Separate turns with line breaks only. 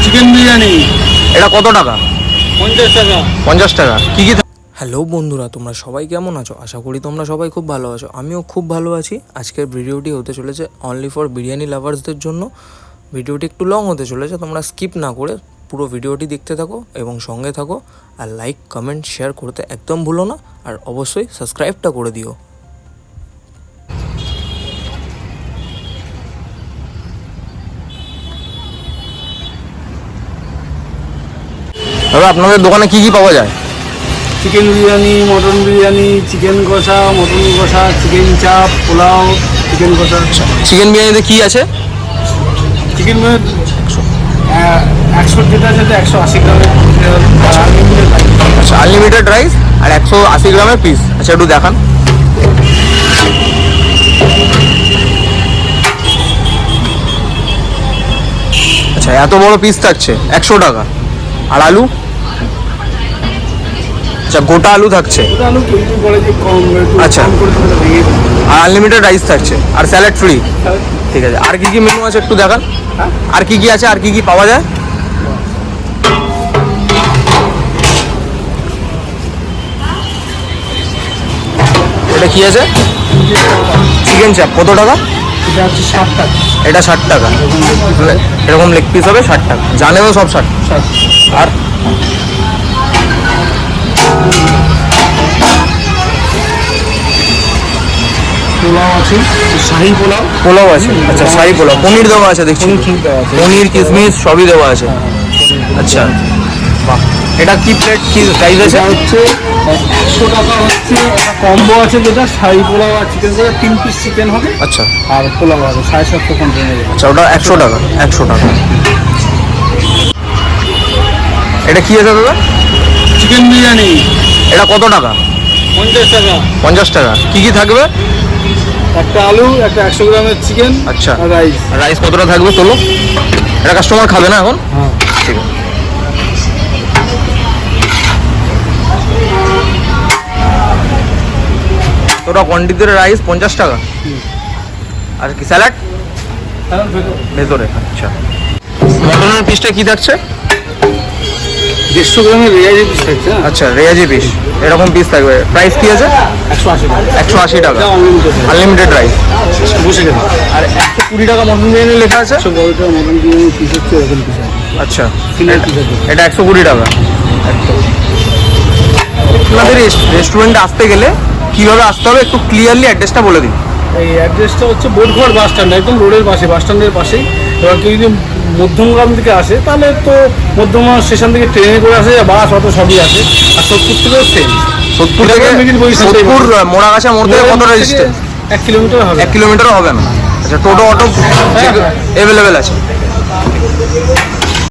Chicken biryani.
এটা কত টাকা?
50 টাকা।
50 টাকা। কি কি?
হ্যালো বন্ধুরা, তোমরা সবাই কেমন আছো? আশা করি তোমরা সবাই খুব ভালো আছো। আমিও খুব ভালো আছি। আজকের ভিডিওটি হতে চলেছে অনলি ফর বিরিয়ানি লাভার্সদের জন্য। ভিডিওটি একটু লং হতে চলেছে, তোমরা স্কিপ না করে পুরো ভিডিওটি দেখতে থাকো এবং সঙ্গে থাকো। আর লাইক, কমেন্ট, শেয়ার করতে একদম ভুলো না। আর অবশ্যই সাবস্ক্রাইবটা করে দিও।
দাদা, আপনাদের দোকানে কি কি পাওয়া যায়?
Chicken biryani, mutton biryani, chicken কষা, মটন কষা, চিকেন চাপ, পোলাও, চিকেন কষা।
চিকেন বিরিয়ানিতে কি আছে?
চিকেন বিরিয়ানি 100 যেটা আছে 180 গ্রামের আনলিমিটেড।
আচ্ছা, আনলিমিটেড রাইস আর 180 গ্রামের পিস। আচ্ছা, একটু দেখান। আচ্ছা, এত বড় পিস থাকছে 100 টাকা। আর আলু? আচ্ছা, গোটা আলু থাকছে।
আলু তৈরি করে যে কম
আচ্ছা। আর আনলিমিটেড রাইস থাকছে আর স্যালাড ফ্রি। ঠিক আছে। আর কি কি মেনু আছে একটু দেখান। আর কি কি আছে, আর কি কি পাওয়া যায়? এটা কি আছে? চিকেন চাপ কত টাকা?
এটা হচ্ছে 60 টাকা।
এটা 60 টাকা। এরকম লেগ পিস হবে 60 টাকা। জানেও সব 60। আর
পোলাও আছে, শাহী পোলাও।
পোলাও আছে। আচ্ছা, শাহী পোলাও। পনির দেওয়া আছে দেখছি। পনির, কিশমিশ সবই দেওয়া আছে। আচ্ছা, বাহ। এটা কি প্লেট, কি প্রাইস আছে?
হচ্ছে 100 টাকা। হচ্ছে একটা কম্বো আছে যেটা শাহী পোলাও আর চিকেন করে 3 পিস চিকেন হবে।
আচ্ছা
আর পোলাও হবে 750 কন্টেনার।
আচ্ছা, ওটা 100 টাকা। 100 টাকা। এটা কি আছে দাদা?
চিকেন বিরিয়ানি।
এটা কত টাকা?
50 টাকা।
50 টাকা। কি কি থাকবে?
একটা আলু, একটা 100 গ্রামের চিকেন।
আচ্ছা।
আর রাইস।
রাইস কতটা থাকবে তোলো? এটা কাস্টমার খাবে না এখন?
হ্যাঁ।
ঠিক আছে। তোরা কোয়ান্টিটির রাইস 50 টাকা। আর কি স্যালাড ভেতরে? আচ্ছা। মটনের পিসটা কি থাকছে?
150 গ্রামের রেয়াজি পিস থাকছে।
আচ্ছা, রেয়াজি পিস এরকম পিস থাকবে। প্রাইস কি আছে?
180 টাকা।
180 টাকা।
আনলিমিটেড।
Unlimited rice.
বসে গেছে।
আর 120 টাকা মটন বিরিয়ানি লেখা আছে।
100 টাকা মটন বিরিয়ানি পিস হচ্ছে এরকম পিস আছে।
আচ্ছা,
সিলেট পিস আছে।
এটা 120 টাকা। আপনাদের রেস্টুরেন্টে আসতে গেলে কিভাবে আসতে হবে একটু ক্লিয়ারলি অ্যাড্রেসটা বলে দিন।
এই অ্যাড্রেসটা হচ্ছে বোটঘাট বাস স্ট্যান্ড, একদম রোডের পাশে, বাস স্ট্যান্ডের পাশেই। এবার কেউ যদি মধ্যমগ্রাম থেকে আসে তাহলে তো মধ্যমগ্রাম স্টেশন থেকে ট্রেনে করে আসে, বাস অটো সবই আসে। আর সোদপুর থেকেও সেম।
সোদপুর থেকে সোদপুর মোড়াগাছা মোড় থেকে কত রেজিস্ট্রেশন?
1 কিলোমিটার হবে।
1 কিলোমিটারও হবে না। আচ্ছা, টোটো অটো অ্যাভেলেবেল আছে।